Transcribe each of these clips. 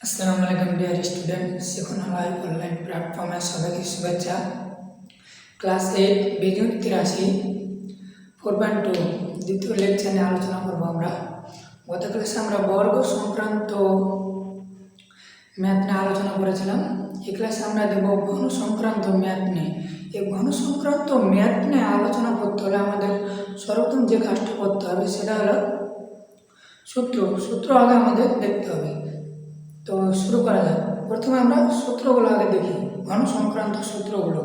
আসসালামু আলাইকুম dear student, শিখন লাইভ অনলাইন প্ল্যাটফর্মে সবাইকে শুভেচ্ছা। ক্লাস 8 বিজুন 83 4.2 দ্বিতীয় লেকচার নিয়ে আলোচনা করবো আমরা। গত ক্লাসে আমরা বর্গ সংক্রান্ত ম্যাথ নিয়ে আলোচনা করেছিলাম। এই ক্লাসে আমরা দেব ঘন সংক্রান্ত ম্যাথ নিয়ে। এই ঘন সংক্রান্ত ম্যাথ নিয়ে আলোচনা করতে হলে আমাদের সর্বপ্রথম যে কাজটা করতে হবে সেটা হলো সূত্র আগে আমাদের দেখতে হবে। তো শুরু করা যাক। প্রথমে আমরা সূত্রগুলো আগে দেখি, ঘন সংক্রান্ত সূত্রগুলো।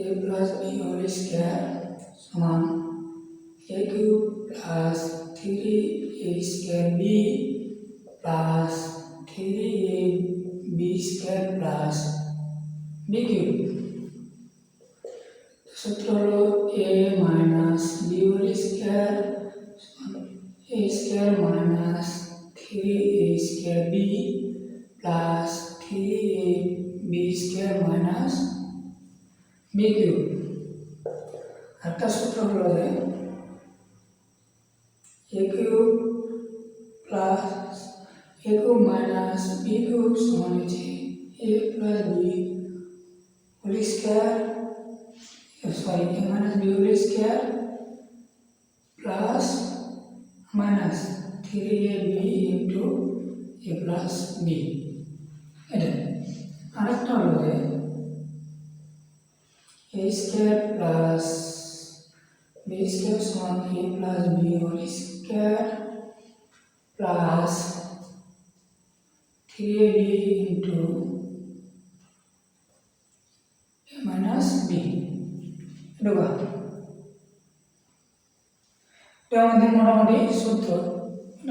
a plus b whole square সমান a cube plus 3a square b plus 3ab square plus b cube। সূত্র হলো a minus b whole square a square minus 3a square b plus 3ab square minus b cube। একটা সূত্র হলো যে a cube plus a cube minus b cube সমান হচ্ছে a plus b whole square a minus b whole square plus minus 3ab into a plus b। এটা আরেকটা হলো যে a square plus b square সমান a plus b whole square plus 3ab into a minus b। এটা আমাদের মোটামুটি সূত্র।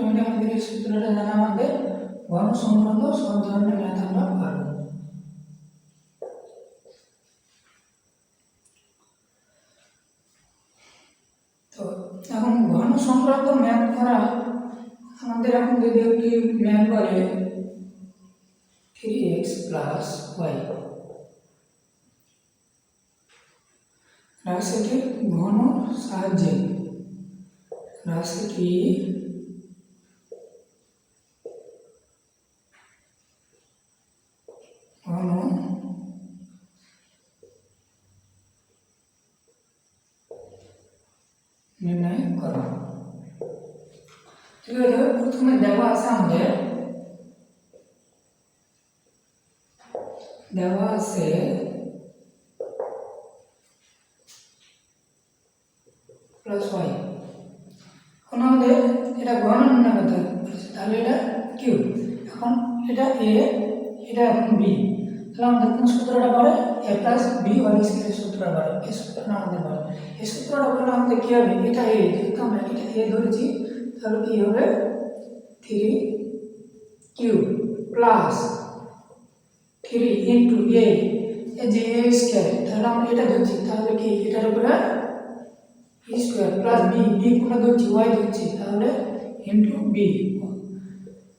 আমাদের এই সূত্রটা জানা আমাদের ঘন সংক্রান্ত সব ধরনের ম্যাথ আমরা পারবো। তো এখন ঘন সংক্রান্ত ম্যাথ করা আমাদের এখন যদি একটি ম্যাথ বলে 3x plus y, রাশিটির ঘন সাহায্যে রাশিটি ঘন নির্ণয় করো। ঠিক আছে, প্রথমে দেওয়া আছে আমাদের প্লাস ওয়াই। এখন আমাদের এটা ঘন নির্ণয় করতে হবে, তাহলে এটা কিউ। এখন এটা এ, এটা এখন বি, তাহলে আমাদের কোন সূত্রটা পড়ে? এ প্লাস বি হোল স্কয়ার সূত্রটা পড়ে। এই সূত্রটা আমাদের পড়ে। এই সূত্রটা পড়লে আমাদের কি হবে? এটা এ, যেহেতু আমরা এটা এ ধরেছি, তাহলে কি হবে? 3 কিউ প্লাস 3 ইনটু এ, এই যে এ স্কয়ার, তাহলে আমরা এটা ধরছি, তাহলে কি এটার উপরে B square plus B, B কোনটা ধরছি? ওয়াই ধরছি, তাহলে ইনটু বি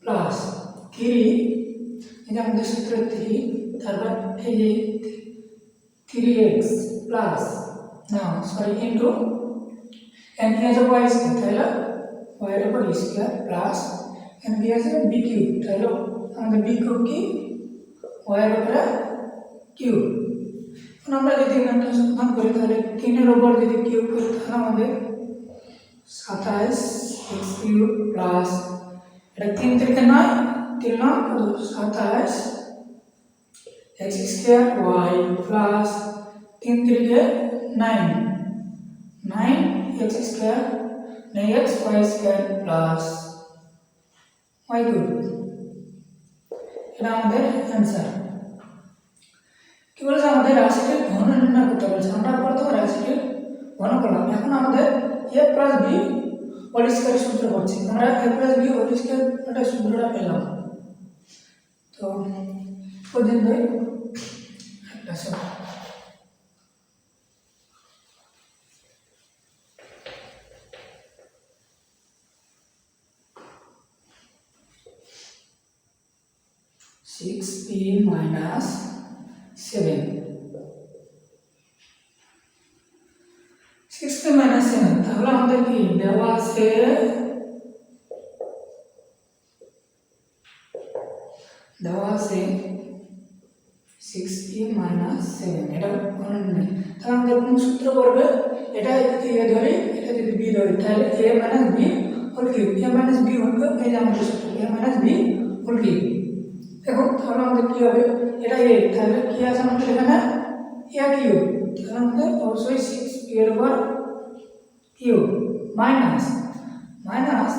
প্লাস 3, এটা আমাদের সূত্র 3, তারপর এই যে 3x প্লাস ইনটু এন কি আছে y স্কয়ার, তাহলে y এর উপর স্কয়ার প্লাস এন কি আছে বি কিউব, তাহলে আমাদের বি কিউব কি y এর উপরে কিউব। এখন আমরা যদি এখানটা সমাধান করি, তাহলে 3 এর উপর যদি কিউব করি, তাহলে আমাদের 27 x কিউব প্লাস এটা 3 থেকে 9, 3 9 27 x স্কয়ার y প্লাস 3 থেকে 9 9 x square 9x y square plus y cube. এটা আমাদের অ্যান্সার। কি বলেছে? আমাদের রাশিটির ঘন নির্ণয় করতে বলেছে। আমরা প্রথমে রাশিটির ঘন করলাম, এখন আমাদের a plus b whole square সূত্র করছি। আমরা a plus b whole square এটা সূত্রটা পেলাম। তো পর্যন্তই একটা সব। (6p minus 7) 6 মাইনাস 7 তাহলে আমাদের কি দেওয়া আছে সিক্সটি মাইনাস 7 এটা মনে নেই তাহলে আমাদের কোন সূত্র পড়বে এটা যদি এ ধরি এটা যদি বি ধরি তাহলে এ মাইনাস বি হোল কিউব এ মাইনাস বি হোল কিউব এই যে আমাদের সূত্র এ মাইনাস বি হোল কিউব দেখো তাহলে আমাদের কি হবে এটা এ তাহলে কি আছে আমাদের এখানে এ কিউব তাহলে আমাদের অবশ্যই 6 এর উপর কিউব মাইনাস মাইনাস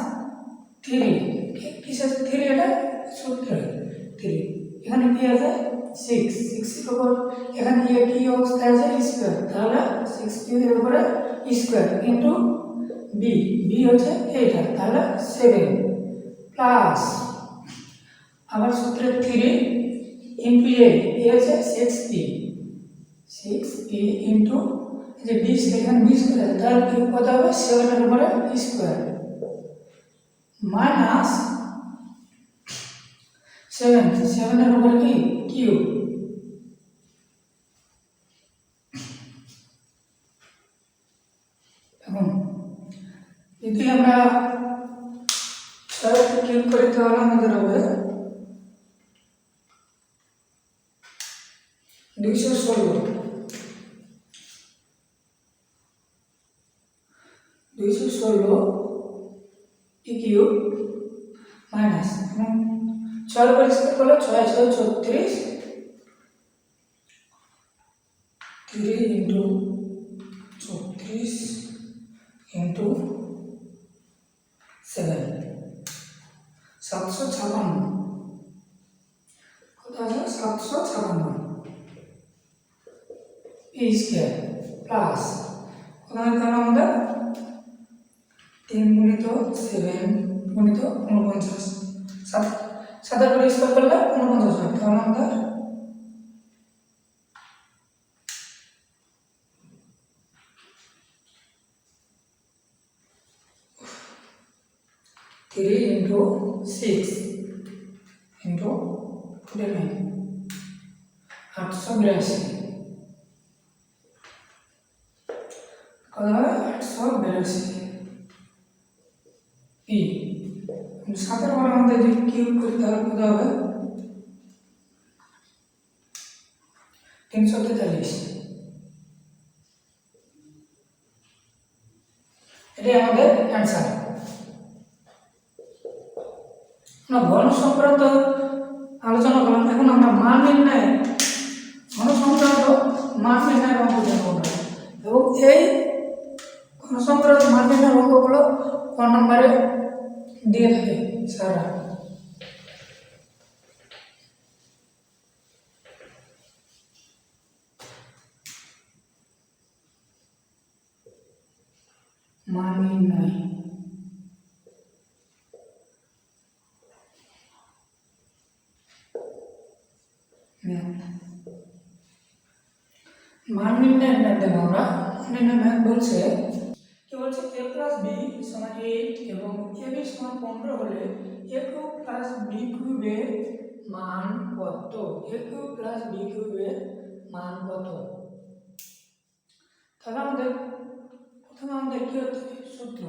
3 কিসের 3 এটা সূত্র 3 এখানে কি আছে 6 6 এর উপর এখানে এ কি অবস্থায় আছে স্কয়ার তাহলে 6 এর উপরে স্কয়ার ইনটু বি বি হচ্ছে এইটা তাহলে 7 প্লাস আবার সূত্রে 3 ইনটু এ হচ্ছে 6 ইনটু যে 20 এখানে 20 করে তাহলে কি কত হবে 7 এর উপরে স্কয়ার মাইনাস 7 এর উপরে কি কিউব এখন যদি আমরা 6 কে কিউব করি তাহলে আমাদের হবে 216 টি কিউব মাইনাস 6 পরিষ্কার করলে 6 6 36 3 ইনটু 36 ইনটু 7 756 কত আছে 756 এই স্কয়ার প্লাস কোথায় গেল আমাদের 3 গুণিত 7 গুণিত 49 7 এর উপরে স্কয়ার করলে 49 হয় তাহলে আমাদের 3 ইনটু 6 ইনটু 49 882 कौन है 882 पी सातर बार আমাদের যে কিউব করতে হবে কত হবে 343 এটাই আমাদের অ্যানসার আমরা ঘন সংক্রান্ত আলোচনা করলাম এখন আমরা মান নির্ণয় ঘন সংক্রান্ত মান নির্ণয়ের অঙ্ক জানবো এবং এই ঘন সংক্রান্ত মান নির্ণয়ের অঙ্কগুলো কোন নম্বরে দিয়ে থাকে স্যার মান নির্ণয় মান নির্ণয়ের মাধ্যমে আমরা নির্ণয় ম্যাথ বলছে কি বলছে a প্লাস b সমান 8 এবং ab সমান 15 হলে a কিউব প্লাস b কিউবের মান কত a কিউব প্লাস b কিউবের মান কত তাহলে আমাদের প্রথমে আমাদের কি হচ্ছে সূত্র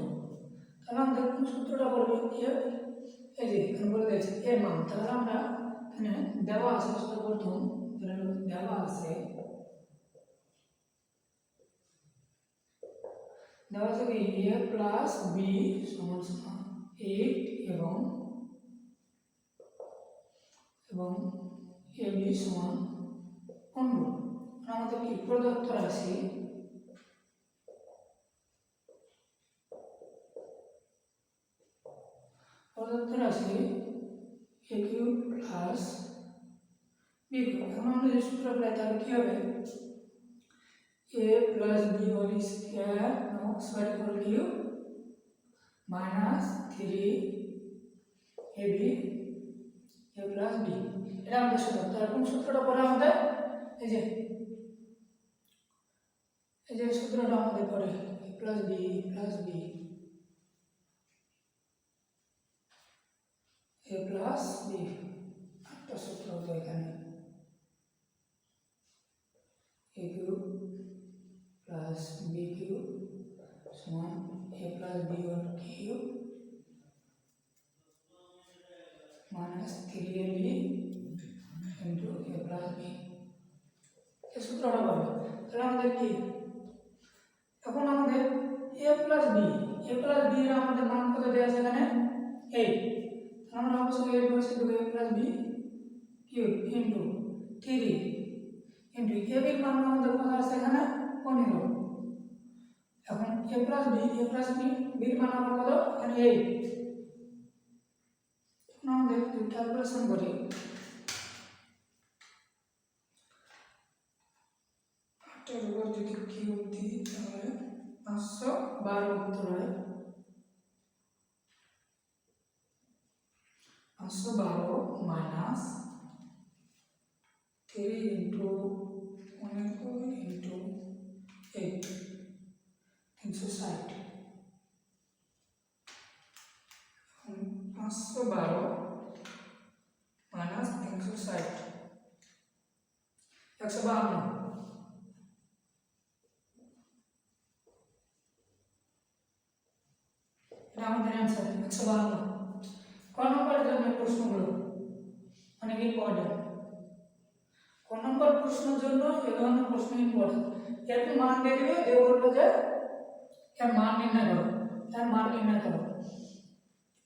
তাহলে আমাদের কোন সূত্রটা বলবো এই যে এখানে বলে দিয়েছে এর মান তাহলে আমরা এখানে দেওয়া আছে সর্বপ্রথম দেওয়া আছে দেওয়া আছে কি a প্লাস b সমান সমান 8 এবং ab সমান 15 আমাদের কি প্রদত্ত রাশি a cube plus b cube এখন আমরা যে সূত্র পাই তাহলে কি হবে a plus b whole square no square whole cube minus 3 ab a plus b এটা আমাদের সূত্র তার কোন সূত্রটা পড়ে আমাদের এই যে সূত্রটা আমাদের পড়ে a plus b plus b a plus b একটা সূত্র তো এখানে a cube plus b cube minus 3ab into a plus b। এই সূত্রটা পাবে। তাহলে আমাদের কি এখন আমাদের a প্লাস b এর আমাদের মান কত দেওয়া আছে এখানে 8। আমরা অবশ্যই 8 বসে দেব a plus b cube into 3 into a এর মান আমাদের কত আছে এখানে 15। এখন a প্লাস b এর মান আমার কত এখানে 8। এখন আমাদের ক্যালকুলেশন করি 8 এর উপর যদি কিউব দিই তাহলে 512 উত্তর হয়। 512 মাইনাস 3 ইন্টু 15 ইন্টু 8 360। 512 মাইনাস 360 152। এটা আমাদের অ্যান্সার 152। ক নম্বরের জন্য প্রশ্নগুলো অনেক ইম্পর্টেন্ট। ক নম্বর প্রশ্নের জন্য এই ধরনের প্রশ্ন ইম্পর্টেন্ট। এরকম মান দিয়ে দিবে, দিয়ে বলবে যে এর মান নির্ণয় করো, এর মান নির্ণয় করো।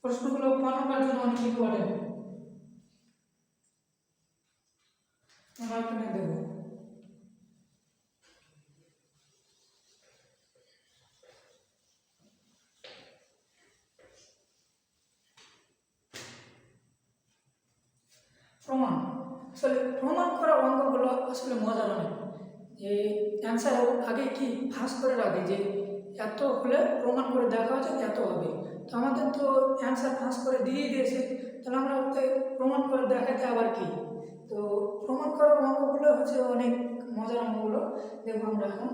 প্রশ্নগুলো ক নম্বরের জন্য অনেক ইম্পর্টেন্ট। আমরা এখানে দেবো প্রমাণ। আসলে প্রমাণ করা অঙ্কগুলো আসলে মজার অনেক। যে অ্যান্সার আগে কি ফাঁস করে রাখে যে এত হলে প্রমাণ করে দেখা হচ্ছে এত হবে। তো আমাদের তো অ্যান্সার ফাঁস করে দিয়ে দিয়েছে, তাহলে আমরা ওকে প্রমাণ করে দেখাতে আবার কি। তো প্রমাণ করার অঙ্কগুলো হচ্ছে অনেক মজার অঙ্কগুলো। দেখবো আমরা এখন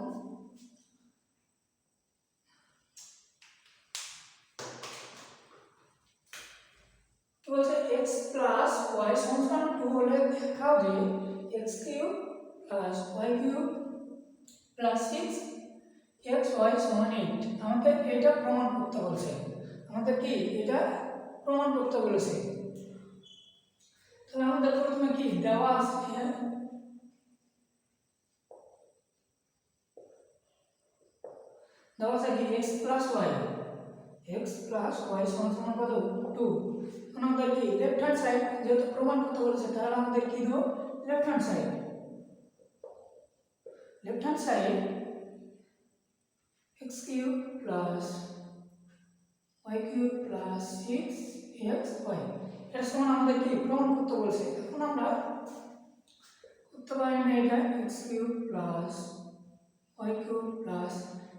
কি বলছে x প্লাস y সমান 2 হলে দেখাও যে x cube plus y cube plus 6 xy সমান 8। আমাদের এটা প্রমাণ করতে বলছে, আমাদের কি এটা প্রমাণ করতে বলেছে। তাহলে আমাদের প্রথমে কি দেওয়া আছে দেওয়া আছে কি x প্লাস y সমান কত 2। এখন আমাদের কি লেফট হ্যান্ড সাইড যেহেতু প্রমাণ করতে বলেছে তাহলে আমাদের কি দেব left hand side x cube plus y cube plus 6xy এর সমান আমাদের কি প্রমাণ করতে বলেছে। এখন আমরা করতে পারি না এটা x cube plus y cube plus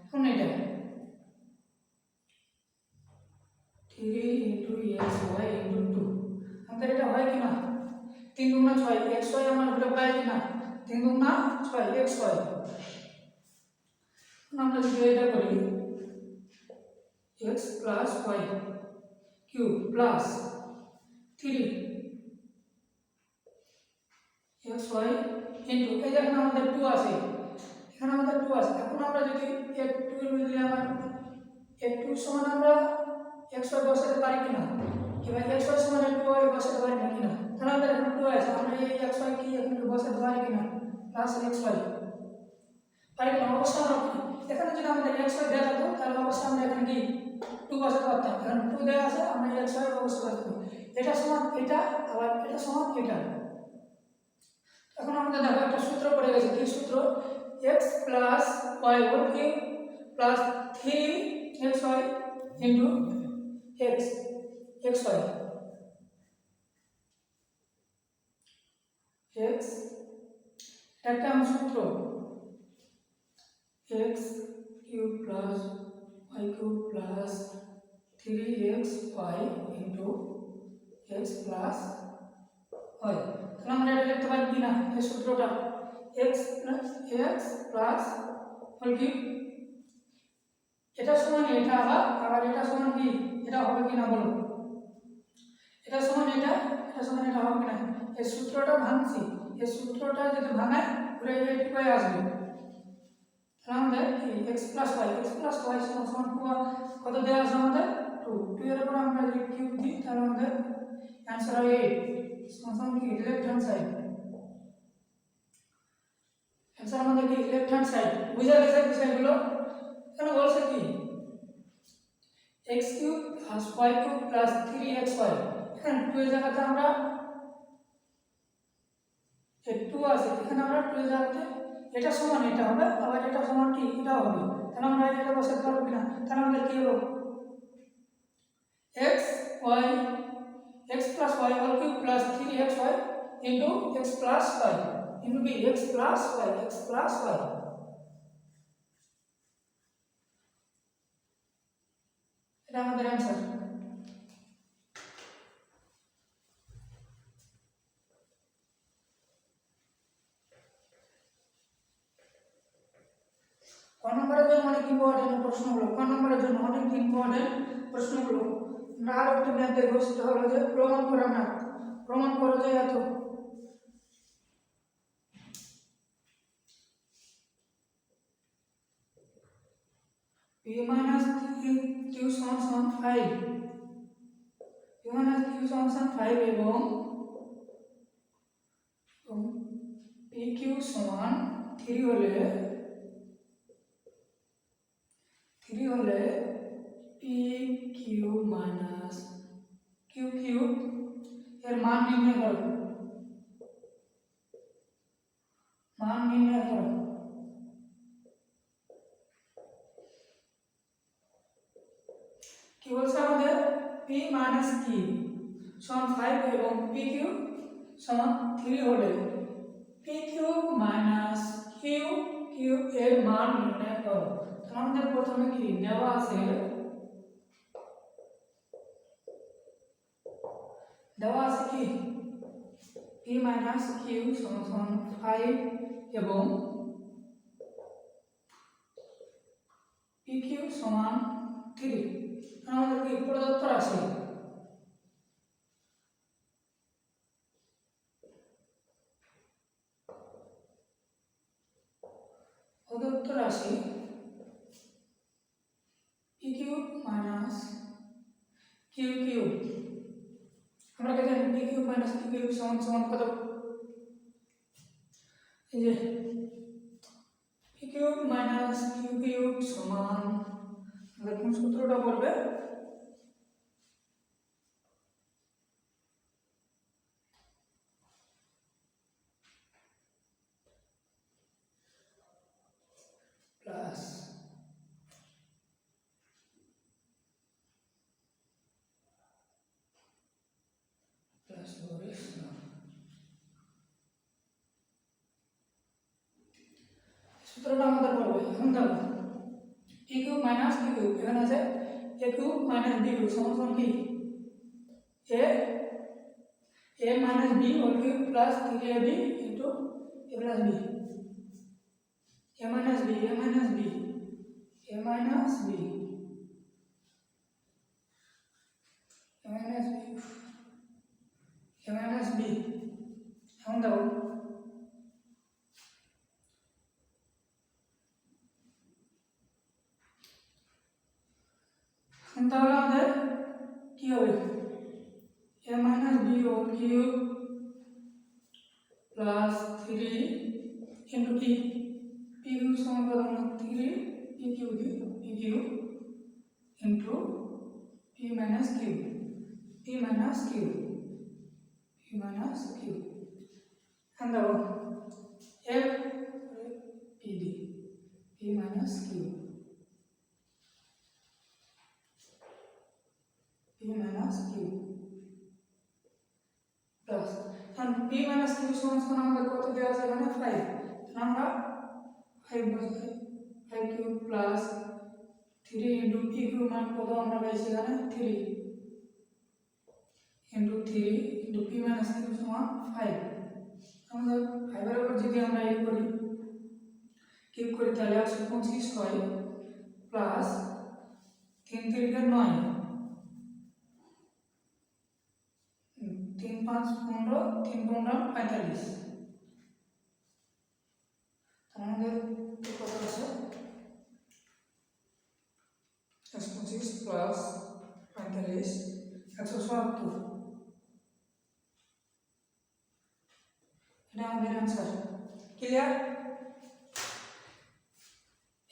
এখন এটা 3 ইন্টু xy ইন্টু 2 আমাদের এটা হয় কিনা 3 দুগুণা 6 xy আমরা এটা পাই কিনা 3 দুগুণা 6 xy। আমরা যদি এটা করি x plus y cube plus 3 xy into এই যে এখানে আমাদের 2 আছে, এখানে আমাদের 2 আছে। এখন আমরা যদি x 2 এর বদলে আমরা x 2 সমান আমরা xy বসাতে পারি কিনা কিংবা xy সমান 2y বসাতে পারি না কিনা। তাহলে আমাদের এখানে 2 আছে, আমরা এই xy কি এখানে বসাতে পারি কিনা প্লাস xy পারি কিনা। অবশ্যই আমরা এখানে যদি আমাদের xy দেওয়া থাকতো তাহলে অবশ্যই আমরা এখানে কি 2 বসাতে পারতাম। এখানে 2 দেওয়া আছে, আমরা xy অবশ্যই বসাতে পারি। এটা সমান এটা আবার এটা সমান এটা। এখন আমাদের দেখো একটা সূত্র পড়ে গেছে, কি সূত্র x plus y whole cube plus 3xy into xy x একটা সূত্র x cube plus y cube plus 3xy into x plus y। তাহলে আমরা এটা লিখতে পারি কিনা এই সূত্রটা x প্লাস হোল কিউব এটা সমান এটা আবার এটা সমান কি এটা হবে কিনা বলো, এটা সমান এটা সমান এটা হবে কিনা। এই সূত্রটা ভাঙছি, এই সূত্রটা যদি ভাঙায় পুরো এইটুকুই আসবে। তাহলে আমাদের কি x প্লাস y সমান কত দেওয়া আছে আমাদের 2 এর উপর আমরা যদি কিউব দিই তাহলে আমাদের आंसर হবে 8 সমান কি লেফট হ্যান্ড সাইড आंसर আমাদের কি লেফট হ্যান্ড সাইড বুঝা গেছে বিষয়গুলো এখানে বলছে কি x³ + y³ + 3xy এখানে 2 এর জায়গাতে আমরা 2 আছে এখানে আমরা 2 এর জায়গাতে এটা সমান এটা হবে আবার এটা সমান কি এটা হবে তাহলে আমরা এটা বসাতে পারবো কিনা তাহলে আমাদের কি হলো x y x plus y whole cube plus 3xy into x plus y into b x plus y x plus y এটা আমাদের आंसर কোন নম্বরের জন্য অনেক ইম্পর্টেন্ট প্রশ্নগুলো কোন নম্বরের জন্য অনেক ইম্পর্টেন্ট প্রশ্নগুলো আমরা আরো একটু ম্যাথ দেখব সেটা হলো যে প্রমাণ করা ম্যাথ প্রমাণ করা যায় এত p minus q সমান 5 p minus q সমান 5 এবং pq সমান 3 হলে pq minus q³ এর মান নির্ণয় করো কি বলছে আমাদের p minus q সমান 5 এবং pq সমান 3 হলে pq minus q এর মান নির্ণয় করো তাহলে আমাদের প্রথমে কি দেওয়া আছে কি p minus q সমান 5 এবং pq সমান 3 আমাদের কি প্রদত্ত রাশি pq minus q³ আমরা কি জানি pq minus q³ সমান কত এই যে pq minus q³ সমান আমরা কোন সূত্রটা বলবে প্লাস ধরে সূত্রটা আমাদের বলবে এখন দেখো a³ minus b³ এখানে আছে a³ minus b³ সমান কি a minus b whole cube plus 3ab into a plus b a minus b a minus b a minus b a minus b a minus b এখন দেখো তাহলে আমাদের কি হবে a minus b whole cube plus 3 into p pq সমান কত 3 pq into p minus q and the f pd p minus q plus and p minus q সমান আমাদের কত দেওয়া আছে এখানে 5 তাহলে আমরা 5 বসাই 5 cube plus 3 into p cube মান কত আমরা পাইছি এখানে 3 into 3 into p minus q সমান 5 আমাদের 5 এর উপর যদি আমরা এই করি কিউব করি তাহলে 125 হয় প্লাস 3 3 কে 9 3 5 15 3 15 45 আমাদের কত আছে 125 প্লাস 45 170 এটা আমাদের অ্যান্সার। ক্লিয়ার?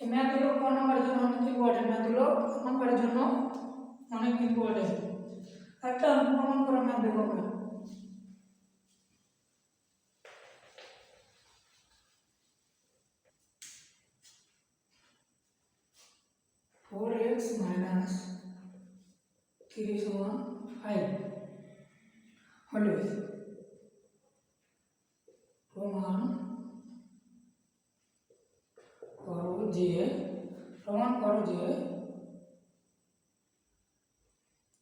এই ম্যাথগুলো কোন নাম্বারের জন্য অনেক ইম্পর্টেন্ট, ম্যাথগুলো নাম্বারের জন্য অনেক ইম্পর্টেন্ট। একটা প্রমাণ করা ম্যাথ দেখো আমরা। 4x minus 3 সমান 5 হলে প্রমাণ করো যে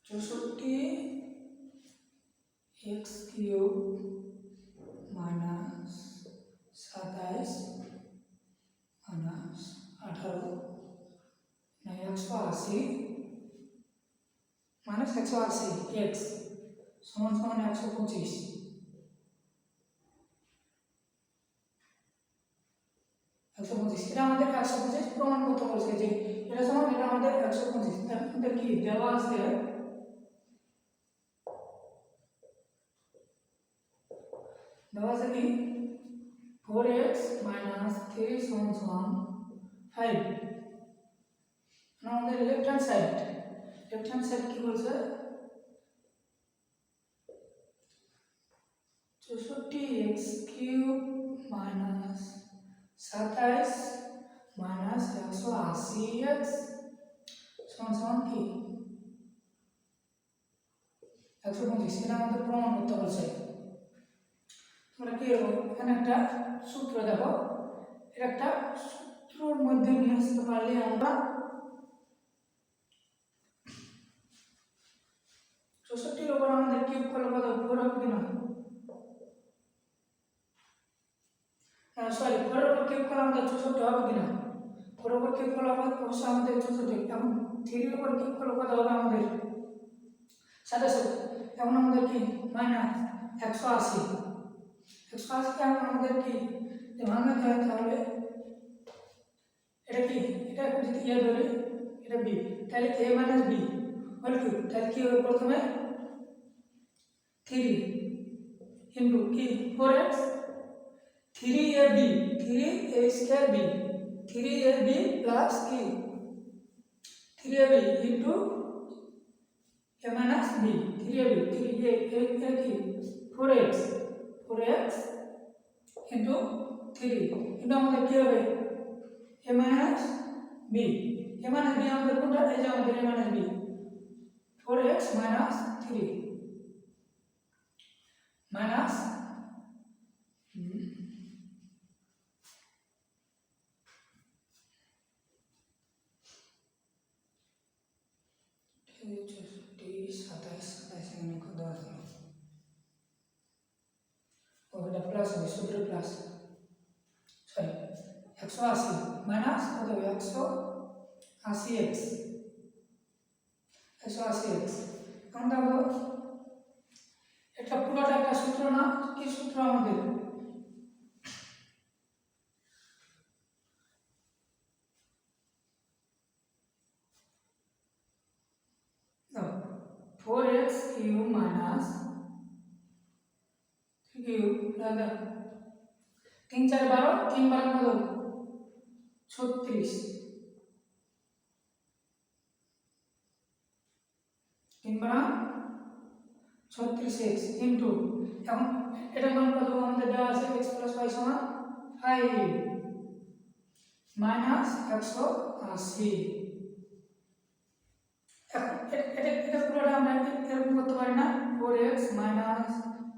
64x cube minus 27 minus 18 180 minus 180 x समान समान 125 এটা আমাদের 125 প্রমাণ করতে বলছে যে এটা সমান এটা আমাদের 125 তার মধ্যে কি দেওয়া আছে কি 4x 3 সমান 5 আমাদের লেফট হ্যান্ড সাইড কি বলছে 64x cube minus 27 minus 180x সমান কি 125 এটা আমাদের প্রমাণ করতে বলছে। তোমরা কি এখানে একটা সূত্র দেখো, এটা একটা সূত্রের মধ্যে নিয়ে আসতে পারলে আমরা 64 উপর আমাদের কিউব করলে কত 4 হবে কিনা, সরি 4 উপর কিউব করলে আমাদের 64 হবে কিনা, 4 উপর কিউব করলে অবশ্যই আমাদের 64 এবং 3 উপর কিউব করলে কত হবে আমাদের 27 এখন আমাদের কি মাইনাস 180 এখন আমাদের কি ভাঙাতে হয় তাহলে এটা কি এটা যদি এ ধরি এটা বি তাহলে a মাইনাস বি হল কি তাহলে কি হবে প্রথমে 3 ইনটু কি 4x 3ab 3a square b 3ab plus কি 3ab into a minus b 3ab 3a কি 4x ইনটু 3 ইনটু আমাদের কি হবে a মাইনাস b আমাদের কোনটা এই যে আমাদের a minus b 4x minus 3 minus plus सूत्र प्लस सॉरी 180 माइनस कत 180x 180x এখন দেখো এটা পুরোটা একটা সূত্র না কি সূত্র আমাদের দাও 4x কিউব মাইনাস 3 কিউব দাদা 3 4 12 3 12 কত 36 3 12 36x ইনটু এখন এটা মান কত আমাদের দেওয়া আছে x + y সমান 5 মাইনাস 180 এখন এটা পুরোটা আমরা এরকম করতে পারি না 4x মাইনাস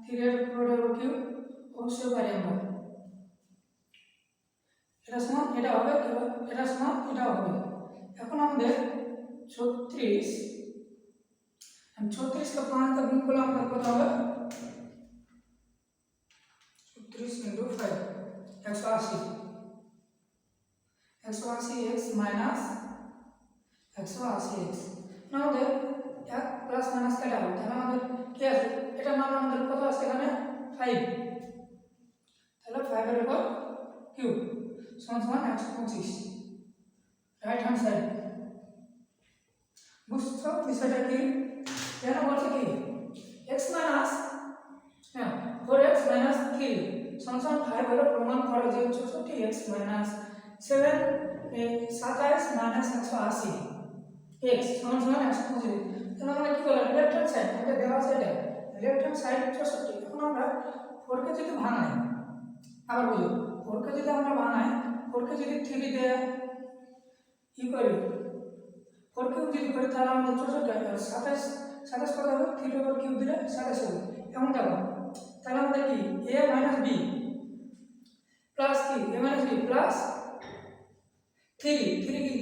3 এর পুরোটা হবে কিউব অবশ্যই পারি আমরা এটা সমান এটা হবে এটা সমান এটা হবে এখন আমাদের 36 36 का 5 का गुण करলে আমাদের কত হবে 36 * 5 180 180x minus 180x আমাদের এক প্লাস মাইনাস কাটা হবে তাহলে আমাদের কি আছে এটা মান আমাদের কত আছে এখানে 5 তাহলে 5 এর উপর কিউব সমান 125 রাইট হ্যান্ড সাইড বুঝছো বিষয়টা কি কেন বলছে কি x minus 4x minus 3 সমান 5 হলো প্রমাণ করো যে 64x মাইনাস 7 27 মাইনাস 180 x সমান 125। তাহলে আমরা কি করলাম লেফট হ্যান্ড সাইড আমাদের দেওয়া আছে এটা লেফট হ্যান্ড সাইড 64। এখন আমরা 4 কে যদি ভাঙাই আবার বুঝো 4 কে যদি আমরা ভাঙাই 4 কে যদি 3 দিয়ে কি করি 4 কিউব যদি করি তাহলে আমাদের 64 27 27 কত হবে 3 ওভার কিউব দিলে 27 হবে। এমন দেখো তাহলে আমাদের কি a মাইনাস b প্লাস কি a মাইনাস b প্লাস 3 কি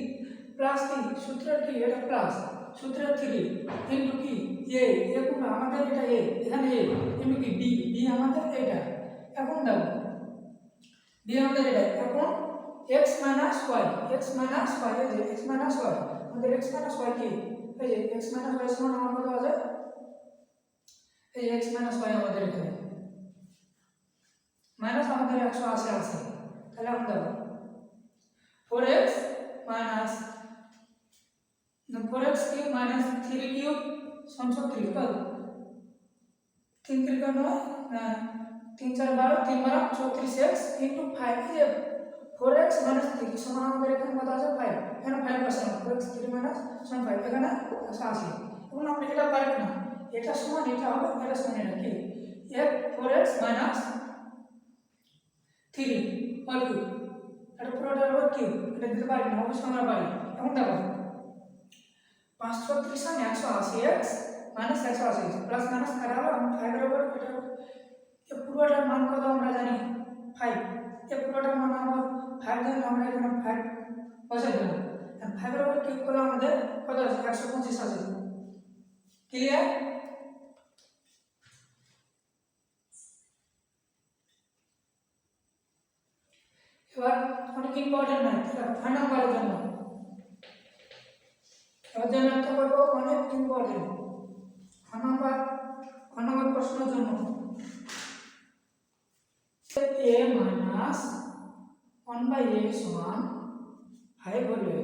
প্লাস কি সূত্রের কি এটা প্লাস সূত্রের 3 ইনটু কি a এখন আমাদের এটা a এখানে a ইনটু কি b আমাদের এটা। এখন দেখো b আমাদের এটা এখন x মাইনাস y এই যে x মাইনাস y আমাদের x মাইনাস y কি এই যে x মাইনাস y সমান আমার কত আছে এই x মাইনাস y আমাদের এখানে মাইনাস আমাদের 180 আছে। তাহলে আমরা দেখো 4x minus 4x cube minus 3 cube সমান 36 কত 3 3 9 3 4 12 3 12 34x ইনটু 5 এই 4x মাইনাস 3 সমান আমাদের এখানে কত আছে 5 এখানে 5 বসানো 4x 3 মাইনাস সমান 5 এখানে 180। এখন আমরা এটা পারি না এটা সমান এটা হবে এটা সমান এটা কি 4x মাইনাস 3 অল কিউব এটা পুরোটা হবে কিউব এটা দিতে পারি না অবশ্যই আমরা পারি। এখন দেখো 530 সমান 180x মাইনাস 180 প্লাস মাইনাস কাটা হলো 5 এর উপর এটা এই পুরোটার মান কত আমরা জানি 5 এই পুরোটার মান আমরা 5 জানি আমরা এখানে 5 বসাই দিলাম 5 এর উপর কিউব করলে আমাদের কত আছে 125 আছে। ক্লিয়ার? এবার অনেক ইম্পর্টেন্ট ম্যাথ এটা 5 নম্বরের জন্য এবার যে ম্যাথটা করবো অনেক ইম্পর্টেন্ট 5 নম্বর প্রশ্নের জন্য a মাইনাস 1/a সমান 5 হলে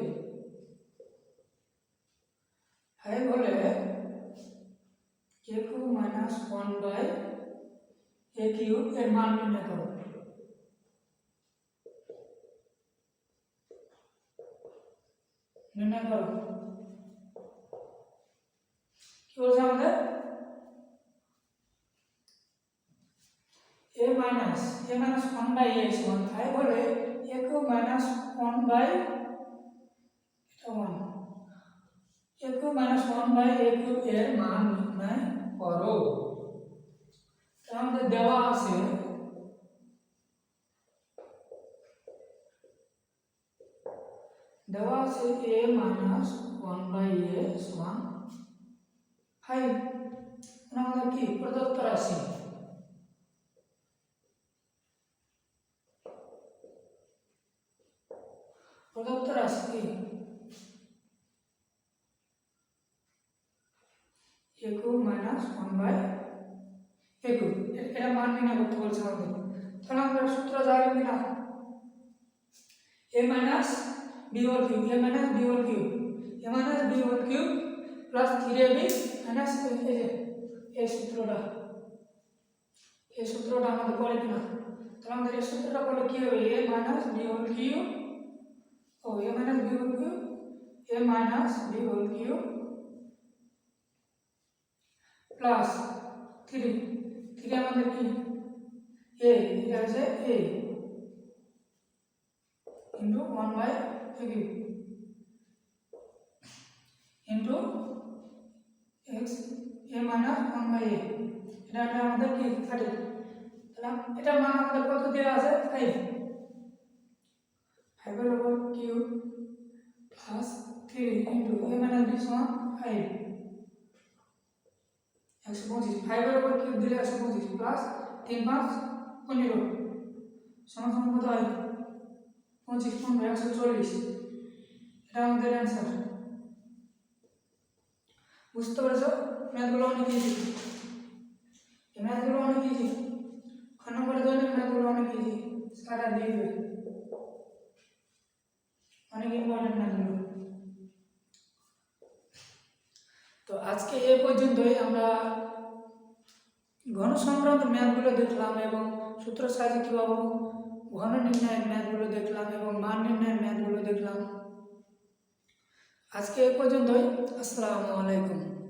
a cube minus 1/a cube এর মান নির্ণয় করো। নির্ণয় করো কি বলছে আমাদের a minus 1/a সমান 5 হলে a cube minus 1/1 a cube minus 1/a cube এর মান নির্ণয় করো। তাহলে আমাদের দেওয়া আছে a minus 1/a সমান 5 আমাদের কি প্রদত্ত রাশি কি a cube minus 1/a cube এটা মান নির্ণয় করতে বলছে আমাদের। তাহলে আমরা সূত্র জানি কিনা a minus b whole cube plus 3ab minus এই সূত্রটা আমাদের পড়ে কিনা। তাহলে আমাদের এই সূত্রটা পড়লে কি হবে a minus b whole cube plus 3 আমাদের কি a এটা হচ্ছে a into 1/a cube into x a minus 1/a এটা আমাদের কি 30। তাহলে এটা মান আমাদের কত দেওয়া আছে 5 এর উপর cube plus 3 into a minus b সমান 5 125 5 এর উপর কিউব দিলে 125 প্লাস 3 5 15 সমান কত হয় 25 15 140 এটা আমাদের অ্যানসার। বুঝতে পেরেছো ম্যাথগুলো অনেক ইজি খ নম্বরের জন্য ম্যাথগুলো অনেক ইজি সারা দিয়ে দেবে অনেক ইম্পর্টেন্ট ম্যাথগুলো। তো আজকে এই পর্যন্তই আমরা ঘন সংক্রান্ত ম্যাথগুলো দেখলাম এবং সূত্র সাহায্যে কীভাবে ঘন নির্ণয়ের ম্যাথগুলো দেখলাম এবং মান নির্ণয়ের ম্যাথগুলো দেখলাম। আজকে এ পর্যন্তই। আসসালামু আলাইকুম।